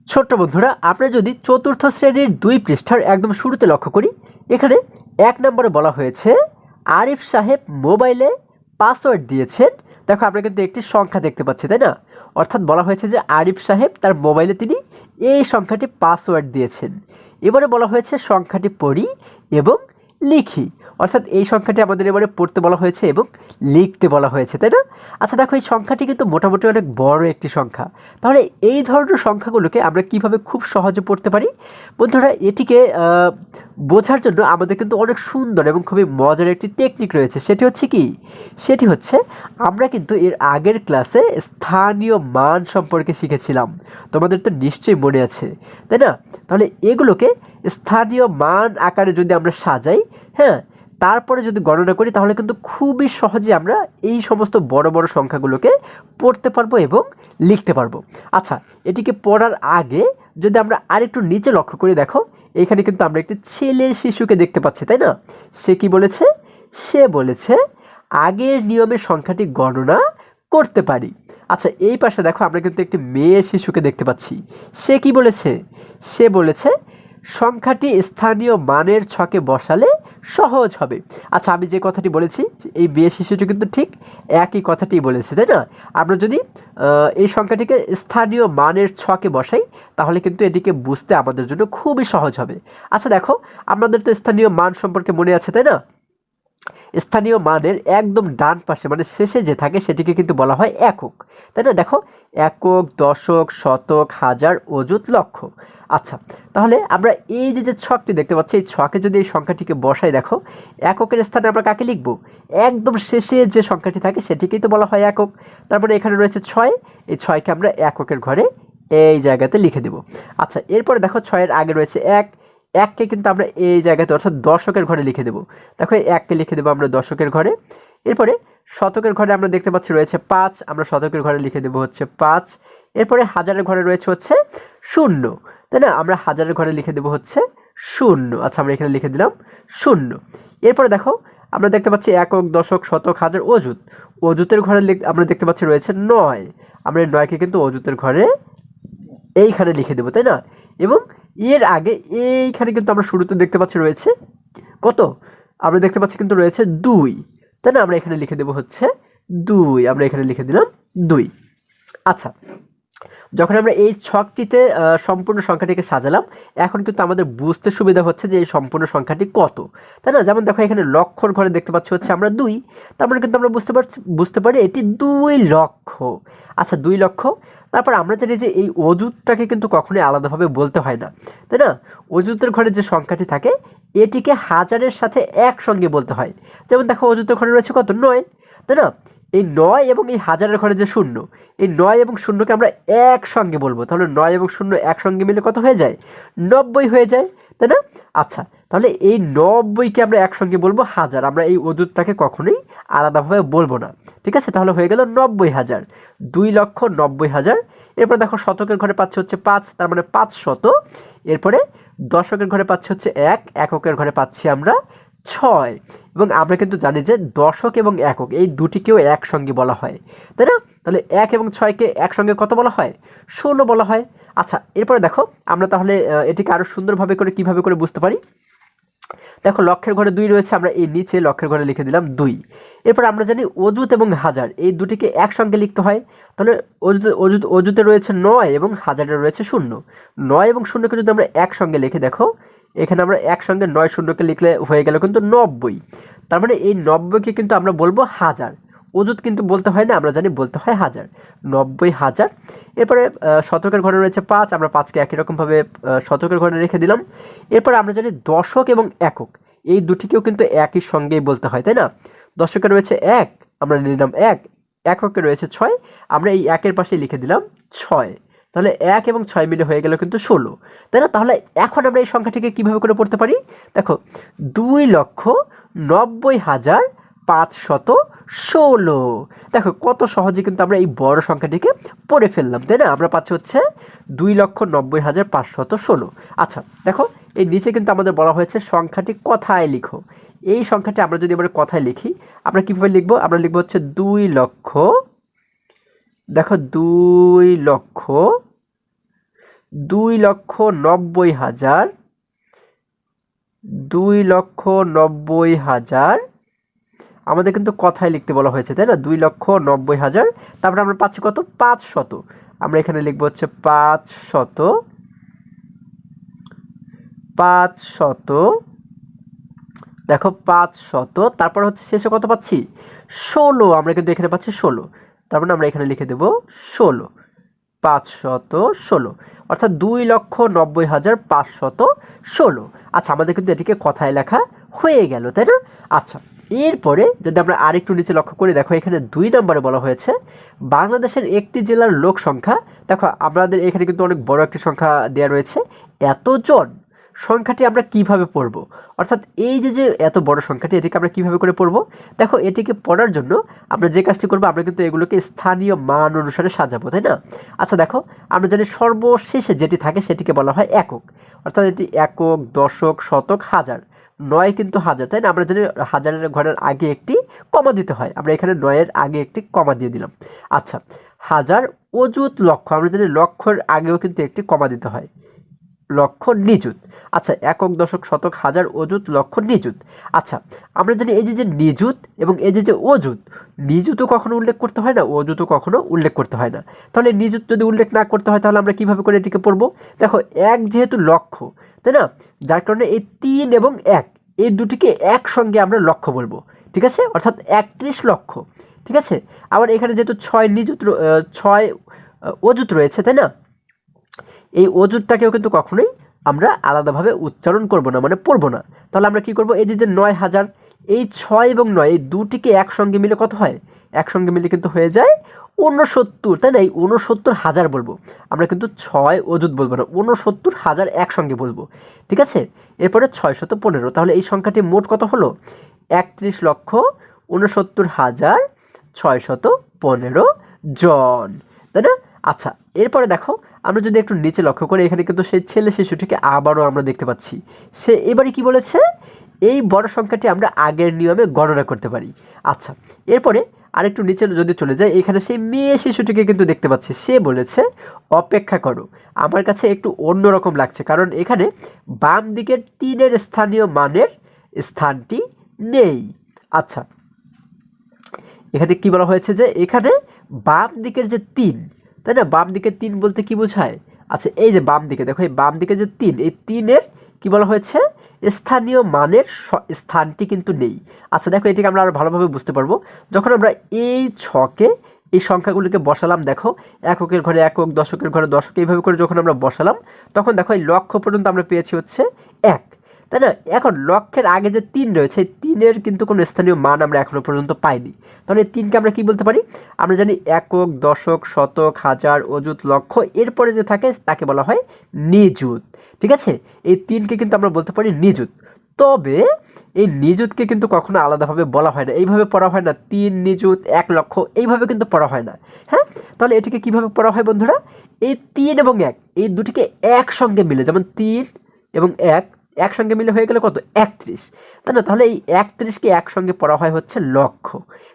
ছোট্ট বন্ধুরা, আমরা যদি চতুর্থ শ্রেণীর ২ পৃষ্ঠার একদম শুরুতে লক্ষ্য করি, এখানে ১ নম্বরে বলা হয়েছে আরিফ সাহেব মোবাইলে পাসওয়ার্ড দিয়েছেন। দেখো আমরা কিন্তু একটি সংখ্যা দেখতে পাচ্ছি, তাই না? অর্থাৎ বলা হয়েছে যে আরিফ সাহেব তার মোবাইলে তিনি এই সংখ্যাটি পাসওয়ার্ড দিয়েছেন। এবারে বলা হয়েছে সংখ্যাটি পড়ি এবং লিখি, অর্থাৎ এই সংখ্যাটি আমাদের এবারে পড়তে বলা হয়েছে এবং লিখতে বলা হয়েছে, তাই না? আচ্ছা দেখো, এই সংখ্যাটি কিন্তু মোটামুটি অনেক বড় একটি সংখ্যা। তাহলে এই ধরনের সংখ্যাগুলোকে আমরা কিভাবে খুব সহজে পড়তে পারি? বন্ধুরা, এটিকে বোঝার জন্য আমাদের কিন্তু অনেক সুন্দর এবং খুবই মজার একটি টেকনিক রয়েছে। সেটি হচ্ছে কি? সেটি হচ্ছে আমরা কিন্তু এর আগের ক্লাসে স্থানীয় মান সম্পর্কে শিখেছিলাম। তোমাদের তো নিশ্চয়ই মনে আছে, তাই না? তাহলে এগুলোকে স্থানীয় মান আকারে যদি আমরা সাজাই, হ্যাঁ, তারপরে যদি গণনা করি, তাহলে কিন্তু খুবই সহজে আমরা এই সমস্ত বড় বড় সংখ্যাগুলোকে পড়তে পারবো এবং লিখতে পারবো। আচ্ছা, এটিকে পড়ার আগে যদি আমরা আরেকটু নিচে লক্ষ্য করে দেখো, এখানে কিন্তু আমরা একটি ছেলে শিশুকে দেখতে পাচ্ছি, তাই না? সে কি বলেছে? সে বলেছে আগের নিয়মে সংখ্যাটি গণনা করতে পারি। আচ্ছা, এই পাশে দেখো আমরা কিন্তু একটি মেয়ে শিশুকে দেখতে পাচ্ছি। সে কি বলেছে? সে বলেছে সংখ্যাটি স্থানীয় মানের ছকে বসালে সহজ হবে। আচ্ছা, আমি যে কথাটি বলেছি, এই মেয়ে শিশুটি কিন্তু ঠিক একই কথাটি বলেছে, তাই না? আমরা যদি এই সংখ্যাটিকে স্থানীয় মানের ছকে বসাই, তাহলে কিন্তু এটিকে বুঝতে আমাদের জন্য খুবই সহজ হবে। আচ্ছা দেখো, আমাদের তো স্থানীয় মান সম্পর্কে মনে আছে, তাই না? স্থানীয় মানের একদম ডান পাশে মানে শেষে যে থাকে সেটিকে কিন্তু বলা হয় একক, তাই না? দেখো, একক, দশক, শতক, হাজার, অযুত, লক্ষ। আচ্ছা, তাহলে আমরা এই যে ছকটি দেখতে পাচ্ছি, এই ছকে যদি এই সংখ্যাটিকে বসাই, দেখো এককের স্থানে আমরা কাকে লিখব? একদম শেষে যে সংখ্যাটি থাকে সেটিকেই তো বলা হয় একক। তার মানে এখানে রয়েছে ৬, এই ৬কে আমরা এককের ঘরে এই জায়গাতে লিখে দেব। আচ্ছা, এরপরে দেখো ৬-এর আগে রয়েছে ১, এককে কিন্তু আমরা এই জায়গাতে অর্থাৎ দশকের ঘরে লিখে দেবো। দেখো, এই এককে লিখে দেবো আমরা দশকের ঘরে। এরপরে শতকের ঘরে আমরা দেখতে পাচ্ছি রয়েছে ৫, আমরা শতকের ঘরে লিখে দেবো হচ্ছে ৫। এরপরে হাজারের ঘরে রয়েছে হচ্ছে ০, তাই না? আমরা হাজারের ঘরে লিখে দেবো হচ্ছে ০। আচ্ছা, আমরা এখানে লিখে দিলাম ০। এরপরে দেখো, আমরা দেখতে পাচ্ছি একক, দশক, শতক, হাজার, অযুত। অযুতের ঘরে আমরা দেখতে পাচ্ছি রয়েছে ৯, আমরা এই ৯কে কিন্তু অযুতের ঘরে এইখানে লিখে দেবো, তাই না? এবং এর আগে এইখানে কিন্তু আমরা শুরুতে দেখতে পাচ্ছি রয়েছে কত? আমরা দেখতে পাচ্ছি কিন্তু রয়েছে ২, তাই না? আমরা এখানে লিখে দেবো হচ্ছে ২, আমরা এখানে লিখে দিলাম ২। আচ্ছা, যখন আমরা এই ছকটিতে সম্পূর্ণ সংখ্যাটিকে সাজালাম, এখন কিন্তু আমাদের বুঝতে সুবিধা হচ্ছে যে এই সম্পূর্ণ সংখ্যাটি কত, তাই না? যেমন দেখো, এখানে লক্ষর ঘরে দেখতে পাচ্ছি হচ্ছে আমরা ২, তার মানে কিন্তু আমরা বুঝতে পারি এটি ২ লক্ষ। আচ্ছা, ২ লক্ষ। তারপর আমরা জানি যে এই অযুতটাকে কিন্তু কখনোই আলাদাভাবে বলতে হয় না, তাই না? অযুতের ঘরে যে সংখ্যাটি থাকে এটিকে হাজারের সাথে একসঙ্গে বলতে হয়। যেমন দেখো, অযুতের ঘরে রয়েছে কত? ৯, তাই না? এই ৯ এবং এই হাজারের ঘরে যে ০, এই ৯ এবং ০কে আমরা একসঙ্গে বলবো। তাহলে ৯ এবং ০ একসঙ্গে মিলে কত হয়ে যায়? ৯০ হয়ে যায়, তাই না? আচ্ছা, তাহলে এই ৯০কে আমরা একসঙ্গে বলবো হাজার। আমরা এই অযুতটাকে কখনোই আলাদাভাবে বলবো না, ঠিক আছে? তাহলে হয়ে গেল ৯০,০০০, ২,৯০,০০০। এরপর দেখো, শতকের ঘরে পাচ্ছি হচ্ছে ৫, তার মানে ৫০০। এরপরে দশকের ঘরে পাচ্ছি হচ্ছে ১, এককের ঘরে পাচ্ছি আমরা ৬। এবং আমরা কিন্তু জানি যে দশক এবং একক এই দুটিকেও একসঙ্গে বলা হয়, তাই না? তাহলে ১ এবং ৬কে একসঙ্গে কত বলা হয়? ১৬ বলা হয়। আচ্ছা, এরপরে দেখো, আমরা তাহলে এটিকে আরও সুন্দরভাবে করে কীভাবে করে বুঝতে পারি? দেখো, লক্ষের ঘরে ২ রয়েছে, আমরা এই নিচে লক্ষের ঘরে লিখে দিলাম ২। এরপর আমরা জানি অযুত এবং হাজার এই দুটিকে একসঙ্গে লিখতে হয়। তাহলে অযুতে রয়েছে ৯ এবং হাজারে রয়েছে ০। ৯ এবং ০কে যদি আমরা একসঙ্গে লিখে, দেখো এখানে আমরা একসঙ্গে ৯ ০কে লিখলে হয়ে গেল কিন্তু ৯০। তার মানে এই ৯০কে কিন্তু আমরা বলবো হাজার। অযুত কিন্তু বলতে হয় না, আমরা জানি বলতে হয় হাজার। ৯০,০০০। এরপরে শতকের ঘরে রয়েছে ৫, আমরা ৫কে একই রকমভাবে শতকের ঘরে রেখে দিলাম। এরপরে আমরা জানি দশক এবং একক এই দুটিকেও কিন্তু একই সঙ্গেই বলতে হয়, তাই না? দশকে রয়েছে ১, আমরা নিলাম ১, এককে রয়েছে ৬, আমরা এই ১-এর পাশে লিখে দিলাম ৬। তাহলে ১ এবং ৬ মিলে হয়ে গেল কিন্তু ১৬, তাই না? তাহলে এখন আমরা এই সংখ্যাটিকে কীভাবে করে পড়তে পারি? দেখো, ২,৯০,৫১৬। দেখো, কত সহজে কিন্তু আমরা এই বড় সংখ্যাটিকে পড়ে ফেললাম, তাই না? আমরা পাচ্ছি হচ্ছে ২,৯০,৫১৬। আচ্ছা দেখো, এই নিচে কিন্তু আমাদের বলা হয়েছে সংখ্যাটি কথায় লিখো। এই সংখ্যাটি আমরা যদি এবারে কথায় লিখি, আমরা কীভাবে লিখবো? আমরা লিখবো হচ্ছে ২ লক্ষ, দেখো ২ লক্ষ 2,90,000, 2,90,000 আমাদের কিন্তু কথায় লিখতে বলা হয়েছে, তাই না? 2,90,000, তারপরে আমরা পাচ্ছি কত? 500। আমরা এখানে লিখবো হচ্ছে 500, দেখো 500, তারপর হচ্ছে শেষে কত পাচ্ছি? 16। আমরা কিন্তু এখানে পাচ্ছি 16, তার মানে আমরা এখানে লিখে দেব 16, 516, অর্থাৎ 2,90,516। আচ্ছা, আমাদের কিন্তু এটিকে কথায় লেখা হয়ে গেল, তাই না? আচ্ছা, এরপরে যদি আমরা আরেকটু নিচে লক্ষ্য করি, দেখো এখানে 2 নম্বরে বলা হয়েছে বাংলাদেশের একটি জেলার লোক সংখ্যা। দেখো আমাদের এখানে কিন্তু অনেক বড় একটি সংখ্যা দেওয়া রয়েছে, এতজন। সংখ্যাটি আমরা কিভাবে পড়ব? অর্থাৎ এই যে এত বড় সংখ্যাটি, এটিকে আমরা কিভাবে করে পড়ব? দেখো এটিকে পড়ার জন্য আমরা যে কাজটি করব, আমরা কিন্তু এগুলোকে স্থানীয় মান অনুসারে সাজাবো, তাই না? আচ্ছা দেখো, আমরা জানি সর্বশেষে যেটি থাকে সেটিকে বলা হয় একক, অর্থাৎ এটি একক, দশক, শতক, হাজার। 9 কিন্তু হাজার, তাই না? আমরা জানি হাজারের ঘরের আগে একটি কমা দিতে হয়, আমরা এখানে 9-এর আগে একটি কমা দিয়ে দিলাম। আচ্ছা, হাজার, অযুত, লক্ষ, আমরা জানি লক্ষের আগেও কিন্তু একটি কমা দিতে হয়, লক্ষ, নিযুত। আচ্ছা, একক, দশক, শতক, হাজার, অযুত, লক্ষ, নিযুত। আচ্ছা, আমরা জানি এই যে নিযুত এবং এই যে অযুত, নিযুতও কখনো উল্লেখ করতে হয় না, অযুতও কখনো উল্লেখ করতে হয় না। তাহলে নিযুত যদি উল্লেখ না করতে হয়, তাহলে আমরা কিভাবে করে এটিকে পড়বো? দেখো, এক যেহেতু লক্ষ, তাই না? যার কারণে এই 3 এবং 1 এই দুটিকে একসঙ্গে আমরা লক্ষ বলবো, ঠিক আছে? অর্থাৎ 31 লক্ষ, ঠিক আছে? আবার এখানে যেহেতু 6 নিযুত, 6 অযুত রয়েছে, তাই না? এই অযুতটাকেও কিন্তু কখনোই আমরা আলাদাভাবে উচ্চারণ করব না, মানে পড়বো না। তাহলে আমরা কি করব? এই যে 9,000, এই 6 এবং 9 এই দুটিকে একসঙ্গে মিলে কত হয়? একসঙ্গে মিলে কিন্তু হয়ে যায় 69, তাই না? এই 69,000 বলবো, আমরা কিন্তু 6 অযুত বলবো না, 69,000 একসঙ্গে বলবো, ঠিক আছে? এরপরে 615, তাহলে এই সংখ্যাটি মোট কত হলো? 31,69,615 জন, তাই না? আচ্ছা, এরপরে দেখো, আমরা যদি একটু নিচে লক্ষ্য করি, এখানে কিন্তু সেই ছেলে শিশুটিকে আবারও আমরা দেখতে পাচ্ছি। সে এবারে কি বলেছে? এই বড় সংখ্যাটি আমরা আগের নিয়মে গণনা করতে পারি। আচ্ছা, এরপরে আরেকটু নিচে যদি চলে যায়, এখানে সেই মেয়ে শিশুটিকে কিন্তু দেখতে পাচ্ছি। সে বলেছে, অপেক্ষা করো, আমার কাছে একটু অন্যরকম লাগছে, কারণ এখানে বাম দিকের 3-এর স্থানীয় মানের স্থানটি নেই। আচ্ছা, এখানে কি বলা হয়েছে? যে এখানে বাম দিকের যে 3, তাই না? বাম দিকে 3 বলতে কি বোঝায়? আচ্ছা, এই যে বাম দিকে দেখো, এই বাম দিকে যে 3, এই 3-এর কি বলা হয়েছে? স্থানীয় মানের স্থানটি কিন্তু নেই। আচ্ছা দেখো, এটিকে আমরা আরো ভালোভাবে বুঝতে পারবো যখন আমরা এই ছকে এই সংখ্যাগুলিকে বসালাম। দেখো, এককের ঘরে একক, দশকের ঘরে দশক, এইভাবে করে যখন আমরা বসালাম, তখন দেখো এই লক্ষ পর্যন্ত আমরা পেয়েছি হচ্ছে 1, তাই না? এখন লক্ষের আগে যে 3 রয়েছে, এই 3-এর কিন্তু কোনো স্থানীয় মান আমরা এখনো পর্যন্ত পাইনি। তাহলে এই 3কে আমরা কি বলতে পারি? আমরা জানি একক, দশক, শতক, হাজার, অযুত, লক্ষ, এরপরে যে থাকে তাকে বলা হয় নিযুত, ঠিক আছে? এই 3কে কিন্তু আমরা বলতে পারি নিযুত। তবে এই নিযুতকে কিন্তু কখনো আলাদাভাবে বলা হয় না, এইভাবে পড়া হয় না, 3 নিযুত 1 লক্ষ, এইভাবে কিন্তু পড়া হয় না। হ্যাঁ, তাহলে এটিকে কিভাবে পড়া হয় বন্ধুরা? এই 3 এবং 1 এই দুটিকে একসঙ্গে মিলে, যেমন 3 এবং 1 একসঙ্গে মিলে হয়ে গেলে কত? 31, তাই না? তাহলে এই 31কে একসঙ্গে পড়া হয় হচ্ছে লক্ষ,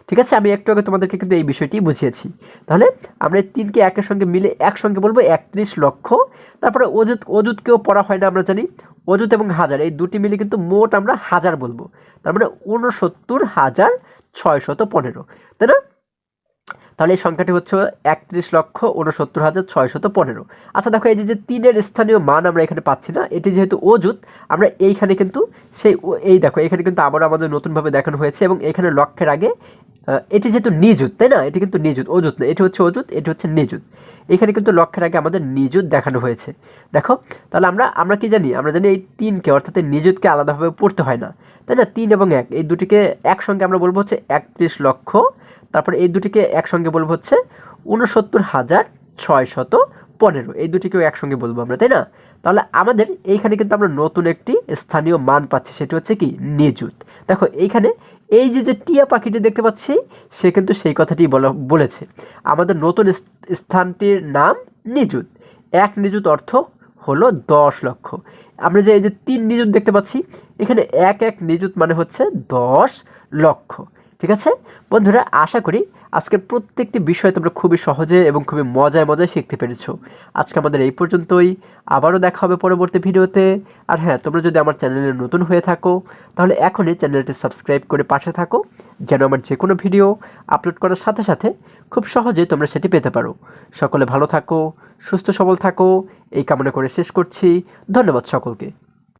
ঠিক আছে? আমি একটু আগে তোমাদেরকে কিন্তু এই বিষয়টি বুঝিয়েছি। তাহলে আমরা এই 3কে 1-এর সঙ্গে মিলে একসঙ্গে বলবো 31 লক্ষ। তারপরে অযুতকেও পড়া হয় না, আমরা জানি অযুত এবং হাজার এই দুটি মিলে কিন্তু মোট আমরা হাজার বলবো, তার মানে 69,615, তাই না? তাহলে এই সংখ্যাটি হচ্ছে 31,69,615। আচ্ছা দেখো, এই যে 3-এর স্থানীয় মান আমরা এখানে পাচ্ছি না, এটি যেহেতু অযুত, আমরা এইখানে কিন্তু সেই এই দেখো, এখানে কিন্তু আবার আমাদের নতুনভাবে দেখানো হয়েছে, এবং এখানে লক্ষের আগে এটি যেহেতু নিযুত, তাই না? এটি কিন্তু নিযুত, অযুত না, এটি হচ্ছে অযুত, এটি হচ্ছে নিযুত। এখানে কিন্তু লক্ষের আগে আমাদের নিযুত দেখানো হয়েছে। দেখো, তাহলে আমরা কি জানি? আমরা জানি এই 3কে, অর্থাৎ এই নিযুতকে আলাদাভাবে পড়তে হয় না, তাই না? 3 এবং 1 এই দুটিকে একসঙ্গে আমরা বলবো হচ্ছে 31 লক্ষ, তারপরে এই দুটিকে একসঙ্গে বলবো হচ্ছে 69,615, এই দুটিকেও একসঙ্গে বলবো আমরা, তাই না? তাহলে আমাদের এইখানে কিন্তু আমরা নতুন একটি স্থানীয় মান পাচ্ছি, সেটি হচ্ছে কি? নিযুত। দেখো, এইখানে এই যে টিয়া পাখিটি দেখতে পাচ্ছি, সে কিন্তু সেই কথাটি বলেছে, আমাদের নতুন স্থানটির নাম নিযুত। 1 নিযুত অর্থ হলো 10 লক্ষ। আমরা যে এই যে 3 নিযুত দেখতে পাচ্ছি, এখানে 1 নিযুত মানে হচ্ছে 10 লক্ষ, ঠিক আছে বন্ধুরা? আশা করি আজকের প্রত্যেকটি বিষয় তোমরা খুবই সহজে এবং খুবই মজায় শিখতে পেরেছো। আজকে আমাদের এই পর্যন্তই। আবারও দেখা হবে পরবর্তী ভিডিওতে। আর হ্যাঁ, তোমরা যদি আমার চ্যানেলে নতুন হয়ে থাকো তাহলে এখনই চ্যানেলটি সাবস্ক্রাইব করে পাশে থাকো, যেন আমার যে কোনো ভিডিও আপলোড করার সাথে সাথে খুব সহজেই তোমরা সেটি পেতে পারো। সকলে ভালো থাকো, সুস্থ সবল থাকো, এই কামনা করে শেষ করছি। ধন্যবাদ সকলকে।